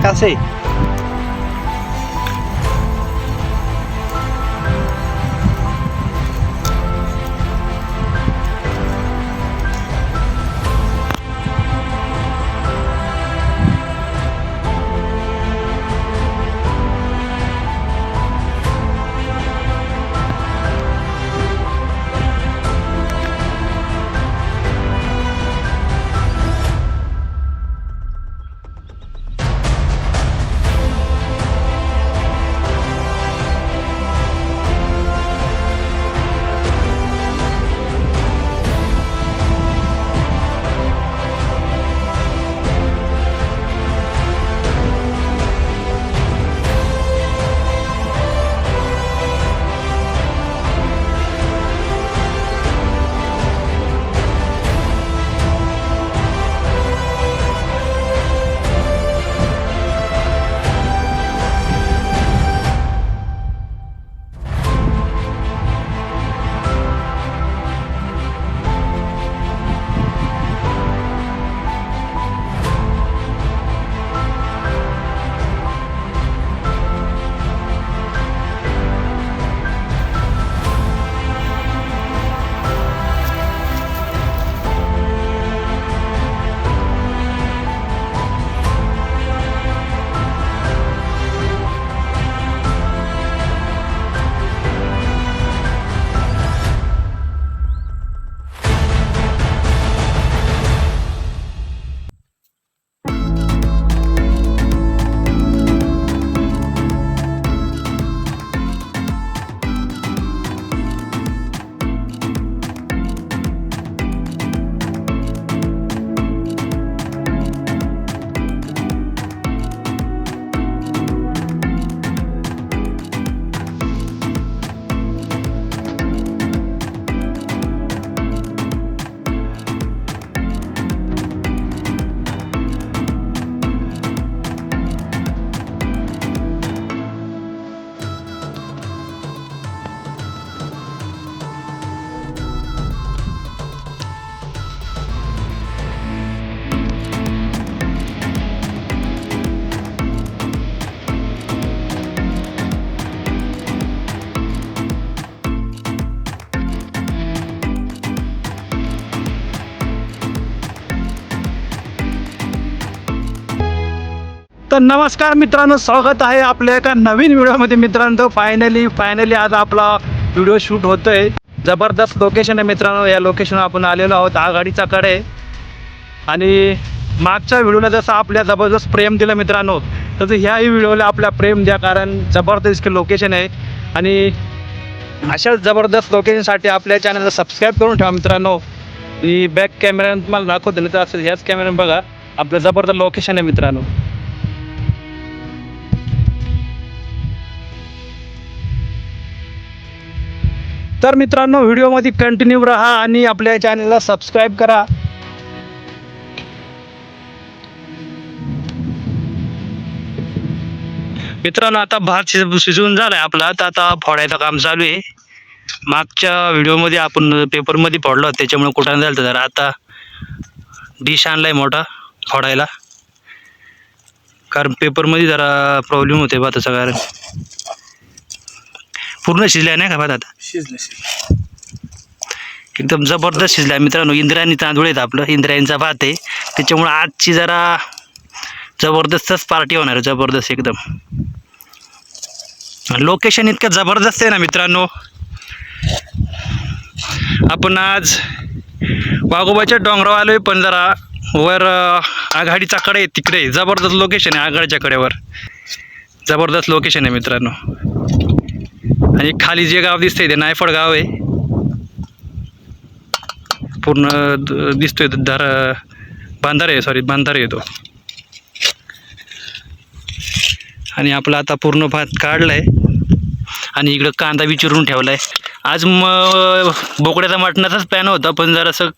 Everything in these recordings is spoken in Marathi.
झकास आहे. तर नमस्कार मित्रांनो, स्वागत आहे आपल्या एका नवीन व्हिडिओमध्ये. मित्रांनो फायनली आज आपला व्हिडिओ शूट होतोय. जबरदस्त लोकेशन आहे मित्रांनो. या लोकेशनवर आपण आलेलो आहोत आघाडीचा कडे. आणि मागच्या व्हिडिओला जसं आपल्या जबरदस्त प्रेम दिलं मित्रांनो, तसं ह्याही व्हिडिओला आपल्या प्रेम द्या, कारण जबरदस्त लोकेशन आहे. आणि अशाच जबरदस्त लोकेशनसाठी आपल्या चॅनलला सबस्क्राईब करून ठेवा मित्रांनो. मी बॅक कॅमेऱ्यानं तुम्हाला दाखवतो, नाही तर असं ह्याच कॅमेऱ्यानं बघा. आपलं जबरदस्त लोकेशन आहे मित्रांनो. तर मित्रांनो, व्हिडिओमध्ये कंटिन्यू राहा आणि आपल्या चॅनलला सबस्क्राईब करा. मित्रांनो, आता भात शिजवून झालाय आपला, तर आता फोडायचं काम चालू आहे. मागच्या व्हिडिओमध्ये आपण पेपरमध्ये फोडलो, त्याच्यामुळे कुठं झालं. जरा आता डिश आणलाय मोठा फोडायला, कारण पेपरमध्ये जरा प्रॉब्लेम होते भाताचा. कारण पूर्ण शिजलाय नाही का भात? आता शिजलं एकदम जबरदस्त शिजलाय मित्रांनो. इंद्रायणी तांदूळ आहेत, आपलं इंद्रायणीचा भात आहे, त्याच्यामुळे आजची जरा जबरदस्तच पार्टी होणार आहे. जबरदस्त एकदम. लोकेशन इतकं जबरदस्त आहे ना मित्रांनो. आपण आज वाघोबाच्या डोंगरावर आलोय, पण जरा वर आघाडीचा कडे तिकडे जबरदस्त लोकेशन आहे. आघाडीच्या कडेवर जबरदस्त लोकेशन आहे मित्रांनो. आणि खाली जे गाव दिसतंय ते नायफळ गाव आहे. पूर्ण दिसतोय बांधारे येतो. आणि आपला आता पूर्ण भात काढलाय आणि इकडं कांदा विचारून ठेवलाय. आज बोकड्याचा मटणाचाच प्लॅन होता, पण जरासं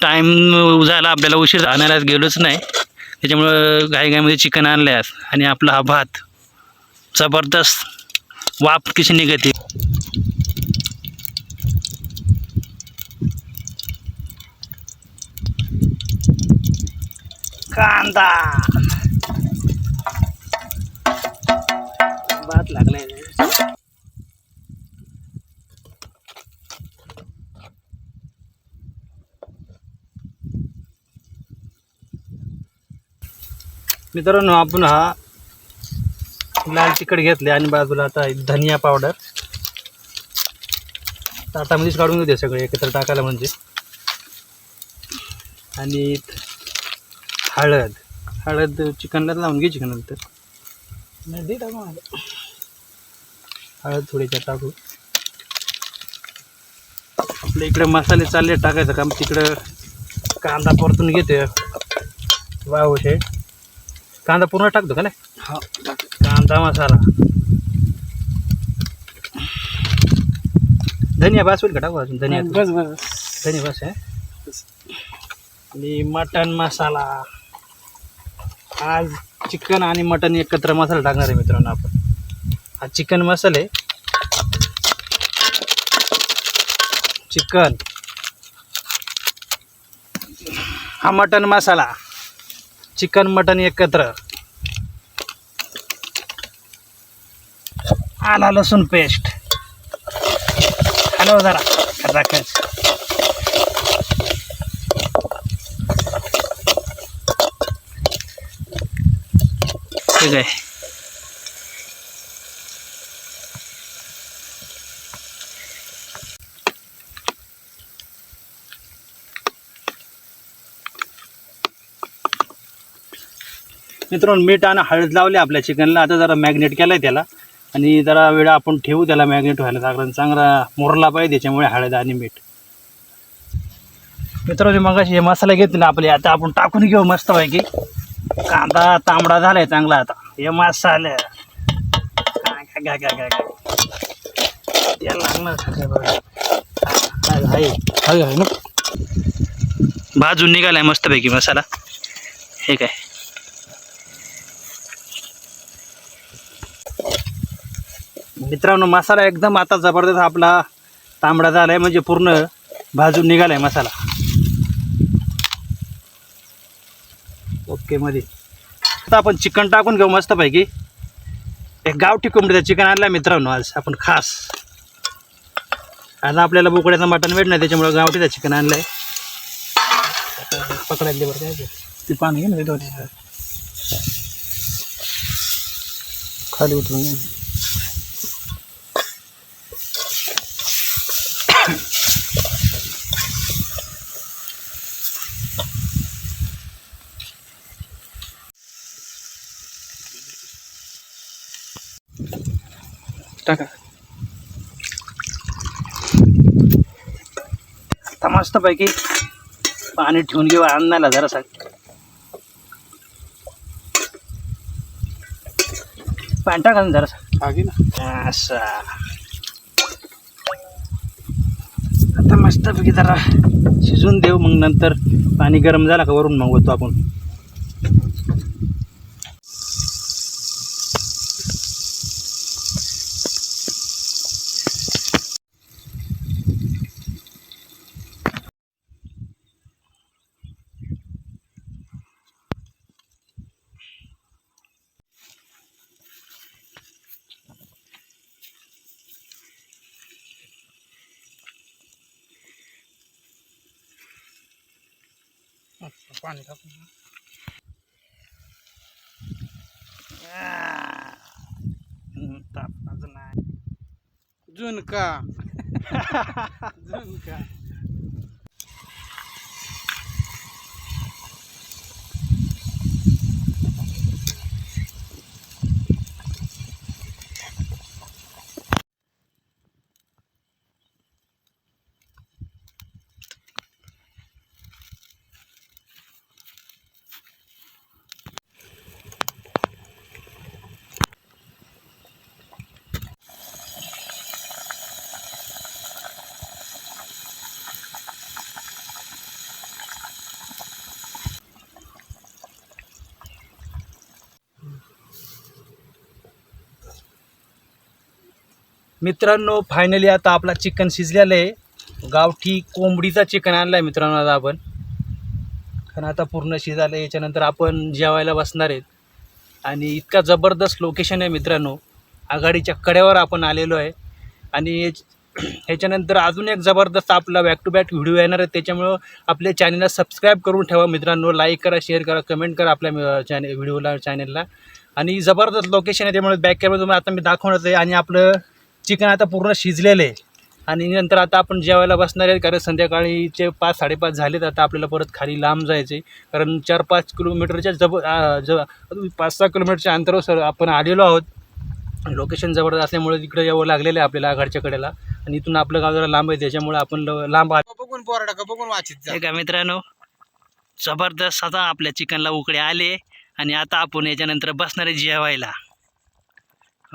टाईम झाला, आपल्याला उशीर आणायला गेलोच नाही, त्याच्यामुळं घाईघाईमध्ये चिकन आणलं आहे. आणि आपला हा भात जबरदस्त वाफ कशी निघते. कांदा लागले. मित्रांनो आपण हा लाल तिखट घेतले आणि बाजूला आता धनिया पावडर ताटामध्येच काढून घेते सगळे एकत्र टाकायला म्हणजे. आणि हळद हळद चिकनला लावून घे चिकन नंतर हळद थोडीच्या टाकू. आपल्या इकडे मसाले चालले टाकायचं काम. तिकडं कांदा परतून घेते. वाव शे कांदा पूर्ण टाकतो का नाही. हा कांदा मसाला धनिया बस होईल का टाकू अजून धनिया. बस बस धनिया बस आहे. आणि मटन मसाला. आज चिकन आणि मटन एकत्र मसाला टाकणार आहे मित्रांनो आपण. हा चिकन मसाले चिकन हा मटन मसाला चिकन मटन एकत्र. आला लसूण पेस्ट हॅलो जरा राखायचं. ठीक आहे. मित्रांनो मीठ आणि हळद लावले आपल्या चिकनला. आता जरा मॅग्नेट केलं आहे त्याला आणि जरा वेळ आपण ठेवू त्याला मॅग्नेट व्हायला. कारण चांगला मुरला पाहिजे त्याच्यामुळे हळद आणि मीठ. मित्रांनो मगाशी हे मसाला घेतले आपले. आता आपण टाकून घेऊ मस्तपैकी. कांदा तांबडा झाला आहे चांगला. आता हे मसाले काय त्याला लागणार ना. भाजून निघालाय मस्तपैकी मसाला. हे काय मित्रांनो मसाला एकदम आता जबरदस्त आपला तांबडा झालाय. म्हणजे पूर्ण भाजून निघालाय मसाला. ओके मध्ये आता आपण चिकन टाकून घेऊ मस्तपैकी. एक गावठी कोंबडीचं चिकन आणलं मित्रांनो आज आपण खास. आज आपल्याला बोकड्याचं मटण भेटणार त्याच्यामुळे गावठीचं चिकन आणलंय. पकडायला दे बरं काय ते पाणी घे ना खाली उतरून. टाका आता मस्तपैकी पाणी ठेवून घेऊ अन्नाला जरासा. पाणी टाका ना जरासा असं. आता मस्तपैकी जरा शिजून देऊ. मग नंतर पाणी गरम झाला का वरून मागवतो आपण. पाणी टाकून तापमाचं नाही झुणका झुणका. मित्रांनो फायनली आता आपला चिकन शिजलेलं आहे. गावठी कोंबडीचा चिकन आणला आहे मित्रांनो आता आपण. कारण आता पूर्ण शिजालं. याच्यानंतर आपण जेवायला बसणार आहेत. आणि इतका जबरदस्त लोकेशन आहे मित्रांनो. आघाडीच्या कड्यावर आपण आलेलो आहे. आणि ह्याच्यानंतर अजून एक जबरदस्त आपला बॅक टू बॅक व्हिडिओ येणार आहे. त्याच्यामुळं आपल्या चॅनलला सबस्क्राईब करून ठेवा मित्रांनो. लाईक करा, शेअर करा, कमेंट करा आपल्या चॅनलला. आणि जबरदस्त लोकेशन आहे, त्यामुळे बॅक कॅमेरा तुम्हाला आता मी दाखवणार आहे. आणि आपलं चिकन आता पूर्ण शिजलेलं आहे. आणि नंतर आता आपण जेवायला बसणार आहे, कारण संध्याकाळीचे 5-5:30 झालेत. आता आपल्याला परत खाली लांब जायचं आहे, कारण 4-5 किलोमीटरच्या 5-6 किलोमीटरच्या अंतरावर आपण आलेलो आहोत. लोकेशन जबरदस्त असल्यामुळे तिकडे यावं लागलेलं आहे आपल्याला आघाडच्या कडेला. आणि इथून आपलं गाव जरा लांब आहे, त्याच्यामुळे आपण लांब बघून पोराडा का बघून वाचित का मित्रांनो. जबरदस्त आता आपल्या चिकनला उकडे आले. आणि आता आपण याच्यानंतर बसणार आहे जेवायला.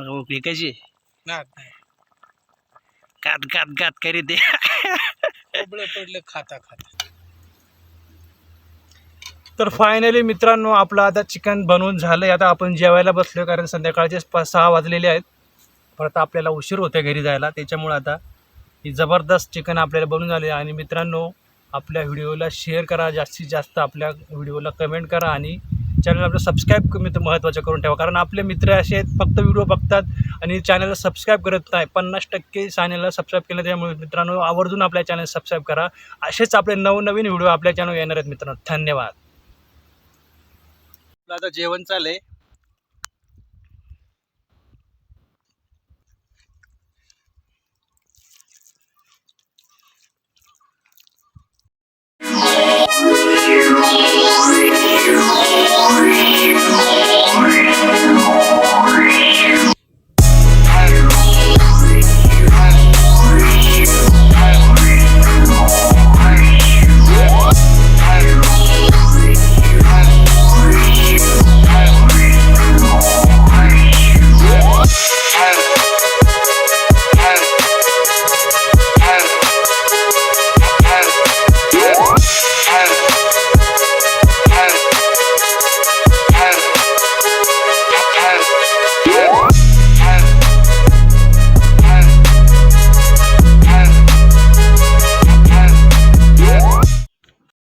उकळी कशी कात कात कात करीत पडलं खाता खाता. तर फायनली मित्रांनो आपलं आता चिकन बनवून झालं आहे. आता आपण जेवायला बसलो, कारण संध्याकाळचे 5-6 वाजलेले आहेत. परत आपल्याला उशीर होते घरी जायला, त्याच्यामुळे आता ही जबरदस्त चिकन आपल्याला बनवून झाले. आणि मित्रांनो आपल्या व्हिडिओला शेअर करा, जास्तीत जास्त आपल्या व्हिडिओला कमेंट करा. आणि चॅनल आपलं सबस्क्राईब महत्त्वाचं करून ठेवा, कारण आपले मित्र असे आहेत फक्त व्हिडिओ बघतात आणि चॅनलला सबस्क्राईब करत नाही. 50% चॅनलला सबस्क्राईब केलं, त्यामुळे मित्रांनो आवर्जून आपल्या चॅनल सबस्क्राईब करा. असेच आपले नवनवीन व्हिडिओ आपल्या चॅनल येणार आहेत मित्रांनो. धन्यवाद. आता जेवण चाललंय.